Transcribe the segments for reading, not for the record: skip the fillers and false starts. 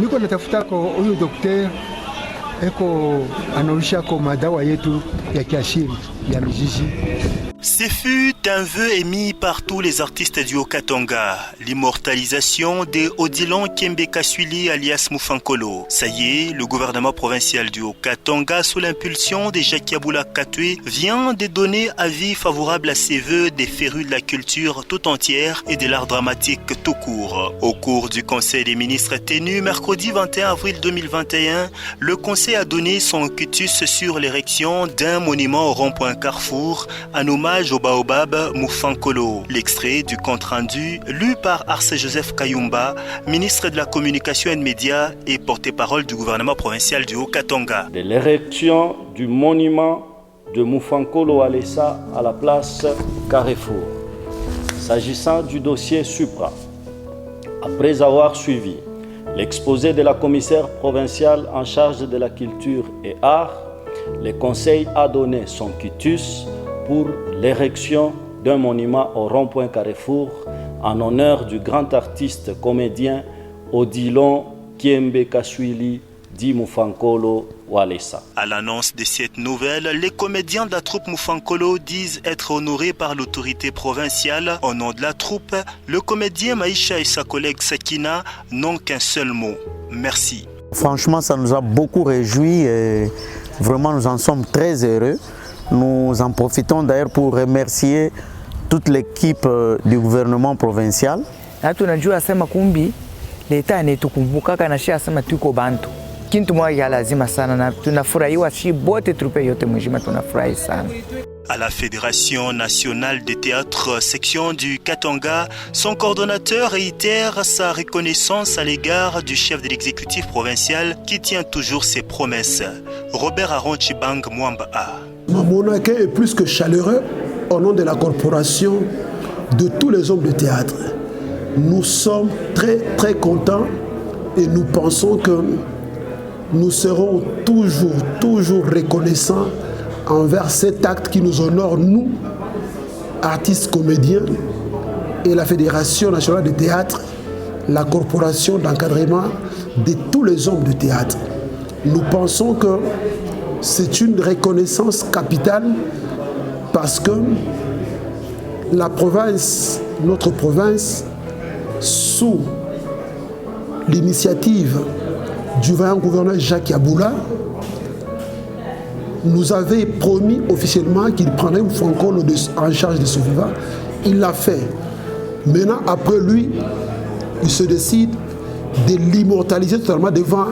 niko natafuta kwa huyo daktari eko anaonisha kwa madawa yetu ya kiasili ya mizizi. Ce fut un vœu émis par tous les artistes du Haut-Katanga, l'immortalisation de Odilon Kembe Kaswili alias Mufankolo. Ça y est, le gouvernement provincial du Haut-Katanga, sous l'impulsion de Jacques Yaboula Katwe, vient de donner avis favorable à ces vœux des férus de la culture tout entière et de l'art dramatique tout court. Au cours du Conseil des ministres tenu mercredi 21 avril 2021, le Conseil a donné son quitus sur l'érection d'un monument au rond-point Carrefour, un hommage au Baobab Mufankolo. L'extrait du compte-rendu lu par Arce Joseph Kayumba, ministre de la Communication et des Médias et porte-parole du gouvernement provincial du Haut-Katanga. De l'érection du monument de Mufankolo Walesa à la place Carrefour. S'agissant du dossier Supra, après avoir suivi l'exposé de la commissaire provinciale en charge de la culture et art, le Conseil a donné son quitus pour l'érection d'un monument au rond-point Carrefour en honneur du grand artiste comédien Odilon Kembe Kaswili dit Mufankolo Walesa. À l'annonce de cette nouvelle, les comédiens de la troupe Mufankolo disent être honorés par l'autorité provinciale. Au nom de la troupe, le comédien Maïcha et sa collègue Sakina n'ont qu'un seul mot: merci. Franchement, ça nous a beaucoup réjouis et vraiment nous en sommes très heureux. Nous en profitons d'ailleurs pour remercier toute l'équipe du gouvernement provincial. Tunajua sema kumbi leta anetukumbuka kana shi asema tuko bantu. Kintu moja lazima sana na tunafurahiwa shi bote trupe yote mjima tunafurahi sana. À la Fédération nationale des théâtres section du Katanga, son coordonnateur réitère sa reconnaissance à l'égard du chef de l'exécutif provincial qui tient toujours ses promesses. Robert Aron Chibang Mwamba. Mon accueil est plus que chaleureux au nom de la corporation de tous les hommes de théâtre. Nous sommes très contents et nous pensons que nous serons toujours reconnaissants envers cet acte qui nous honore, nous, artistes comédiens, et la Fédération nationale de théâtre, la corporation d'encadrement de tous les hommes de théâtre. Nous pensons que c'est une reconnaissance capitale parce que la province, notre province, sous l'initiative du vaillant gouverneur Jacques Yaboula, nous avait promis officiellement qu'il prendrait Mufankolo en charge de ce vivant. Il l'a fait. Maintenant, après lui, il se décide de l'immortaliser totalement devant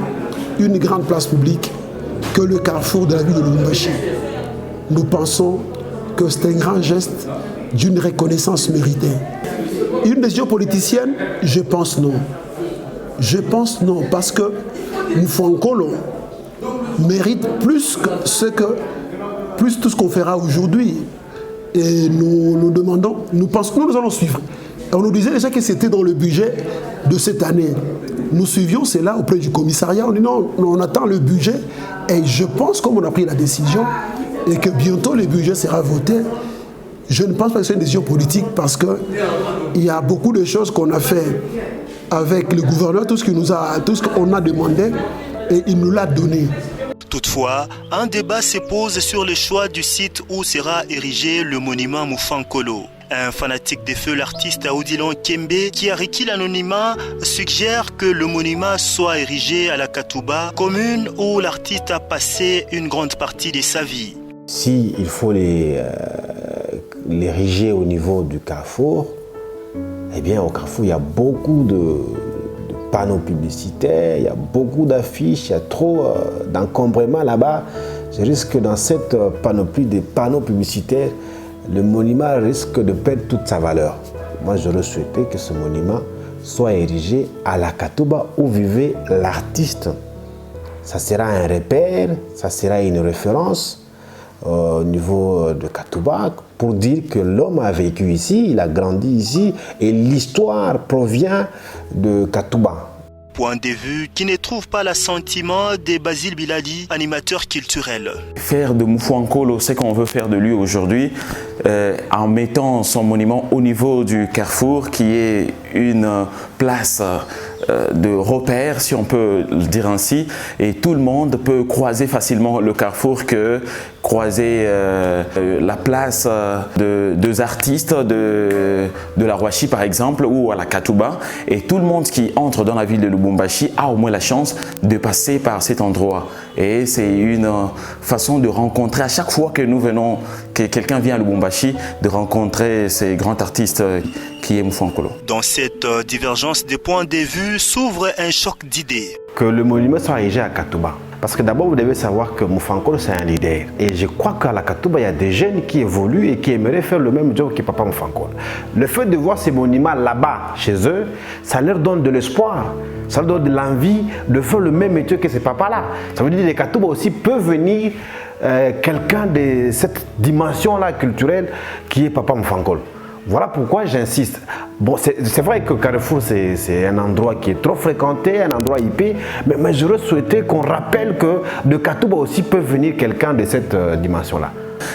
une grande place publique que le carrefour de la ville de Lubumbashi. Nous pensons que c'est un grand geste d'une reconnaissance méritée. Une décision politicienne, je pense non. Je pense non, parce que Mufankolo mérite plus tout ce qu'on fera aujourd'hui. Et nous demandons, nous allons suivre. On nous disait déjà que c'était dans le budget de cette année. Nous suivions cela auprès du commissariat. On dit non, on attend le budget. Et je pense, comme on a pris la décision, et que bientôt le budget sera voté, je ne pense pas que c'est une décision politique parce qu'il y a beaucoup de choses qu'on a fait avec le gouverneur, tout ce qu'on a demandé, et il nous l'a donné. Toutefois, un débat se pose sur le choix du site où sera érigé le monument Mufankolo. Un fanatique des feux, l'artiste Odilon Kembe, qui a requis l'anonymat, suggère que le monument soit érigé à la Katouba, commune où l'artiste a passé une grande partie de sa vie. Si il faut l'ériger au niveau du carrefour, eh bien au carrefour il y a beaucoup de panneaux publicitaires, il y a beaucoup d'affiches, il y a trop d'encombrement là-bas. Je risque que dans cette panoplie de panneaux publicitaires, le monument risque de perdre toute sa valeur. Moi, j'aurais souhaité que ce monument soit érigé à la Katouba où vivait l'artiste. Ça sera un repère, ça sera une référence au niveau de Katouba pour dire que l'homme a vécu ici, il a grandi ici et l'histoire provient de Katouba. Point de vue qui ne trouve pas l'assentiment de Basile Biladi, animateur culturel. Faire de Mufankolo ce qu'on veut faire de lui aujourd'hui, en mettant son monument au niveau du carrefour qui est une place de repère, si on peut le dire ainsi, et tout le monde peut croiser facilement le carrefour que croiser la place de deux artistes de la Rouachi par exemple ou à la Katouba, et tout le monde qui entre dans la ville de Lubumbashi a au moins la chance de passer par cet endroit. Et c'est une façon de rencontrer, à chaque fois que nous venons, que quelqu'un vient à Lubumbashi, de rencontrer ces grands artistes qui est Moufankolo. Dans cette divergence des points de vue s'ouvre un choc d'idées. Que le monument soit érigé à Katouba. Parce que d'abord, vous devez savoir que Moufankolo, c'est un leader. Et je crois qu'à la Katouba, il y a des jeunes qui évoluent et qui aimeraient faire le même job que Papa Moufankolo. Le fait de voir ces monuments là-bas, chez eux, ça leur donne de l'espoir. Ça leur donne de l'envie de faire le même métier que ces papas-là. Ça veut dire que les Katouba aussi peuvent venir quelqu'un de cette dimension-là culturelle qui est Papa Moufankolo. Voilà pourquoi j'insiste. Bon, c'est vrai que Carrefour, c'est un endroit qui est trop fréquenté, un endroit IP, mais j'aurais souhaité qu'on rappelle que de Katouba aussi peut venir quelqu'un de cette dimension-là.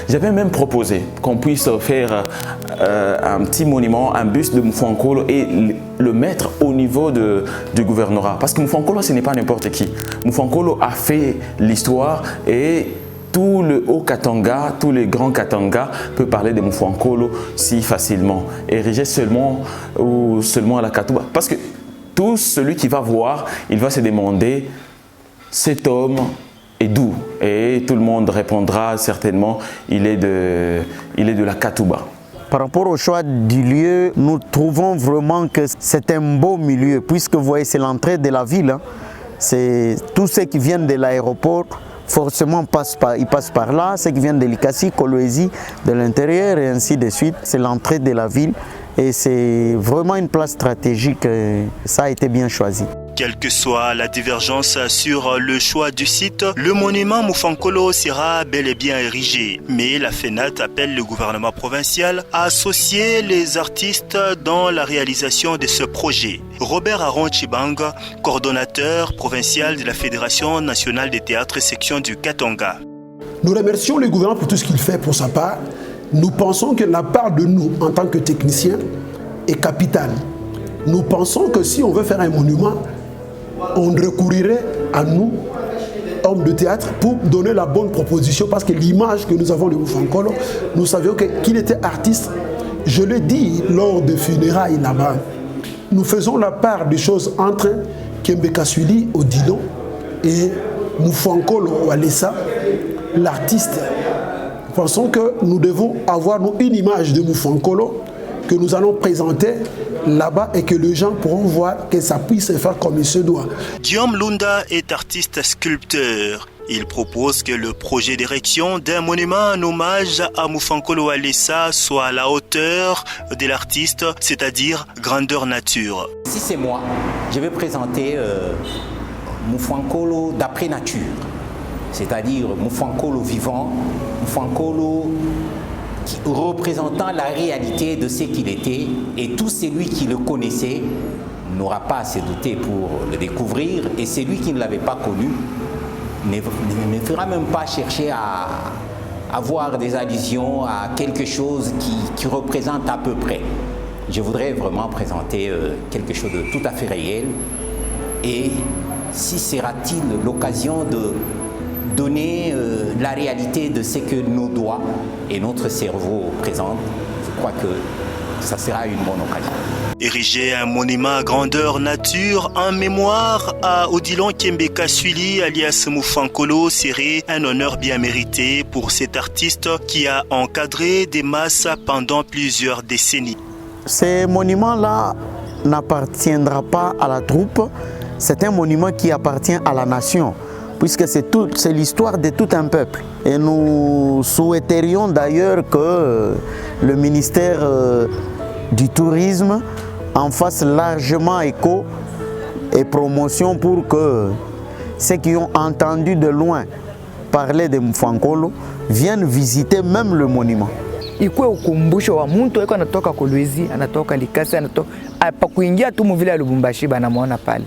J'avais même proposé qu'on puisse faire un petit monument, un buste de Moufankolo et le mettre au niveau du gouvernorat. Parce que Moufankolo, ce n'est pas n'importe qui. Moufankolo a fait l'histoire et tout le Haut-Katanga, tous les grands Katanga peuvent parler de Moufankolo si facilement. Érigé seulement à la Katouba. Parce que tout celui qui va voir, il va se demander, cet homme est d'où? Et tout le monde répondra certainement, il est de la Katouba. Par rapport au choix du lieu, nous trouvons vraiment que c'est un beau milieu, puisque vous voyez, c'est l'entrée de la ville. C'est tous ceux qui viennent de l'aéroport, forcément ils passent par là, ceux qui viennent de Likasi, Kolwezi, de l'intérieur et ainsi de suite. C'est l'entrée de la ville et c'est vraiment une place stratégique, ça a été bien choisi. Quelle que soit la divergence sur le choix du site, le monument Moufankolo sera bel et bien érigé. Mais la FENAT appelle le gouvernement provincial à associer les artistes dans la réalisation de ce projet. Robert Aron Chibang, coordonnateur provincial de la Fédération nationale des théâtres section du Katanga. Nous remercions le gouvernement pour tout ce qu'il fait pour sa part. Nous pensons que la part de nous, en tant que techniciens, est capitale. Nous pensons que si on veut faire un monument, on recourirait à nous, hommes de théâtre, pour donner la bonne proposition, parce que l'image que nous avons de Moufankolo, nous savions qu'il était artiste. Je l'ai dit lors des funérailles là-bas. Nous faisons la part des choses entre Kembekaswili Odilon et Moufankolo Walesa, l'artiste. Nous pensons que nous devons avoir une image de Moufankolo que nous allons présenter là-bas et que les gens pourront voir que ça puisse se faire comme il se doit. Guillaume Lunda est artiste sculpteur. Il propose que le projet d'érection d'un monument en hommage à Moufankolo Walesa soit à la hauteur de l'artiste, c'est-à-dire grandeur nature. Si c'est moi, je vais présenter Moufankolo d'après nature, c'est-à-dire Moufankolo vivant, Moufankolo représentant la réalité de ce qu'il était, et tout celui qui le connaissait n'aura pas à se douter pour le découvrir, et celui qui ne l'avait pas connu ne fera même pas chercher à avoir des allusions à quelque chose qui représente à peu près. Je voudrais vraiment présenter quelque chose de tout à fait réel, et si sera-t-il l'occasion de donner la réalité de ce que nos doigts et notre cerveau présentent, je crois que ça sera une bonne occasion. Ériger un monument à grandeur nature en mémoire à Odilon Kembekaswili alias Moufankolo serait un honneur bien mérité pour cet artiste qui a encadré des masses pendant plusieurs décennies. Ce monument-là n'appartiendra pas à la troupe, c'est un monument qui appartient à la nation, puisque c'est l'histoire de tout un peuple. Et nous souhaiterions d'ailleurs que le ministère du Tourisme en fasse largement écho et promotion pour que ceux qui ont entendu de loin parler de Moufankolo viennent visiter même le monument. Ikuwe ukumbusho wa mtu anatoka Kolwezi, anatoka Likasi, anatoka pa kuingia tu mvile ya Lubumbashi banamwona pale.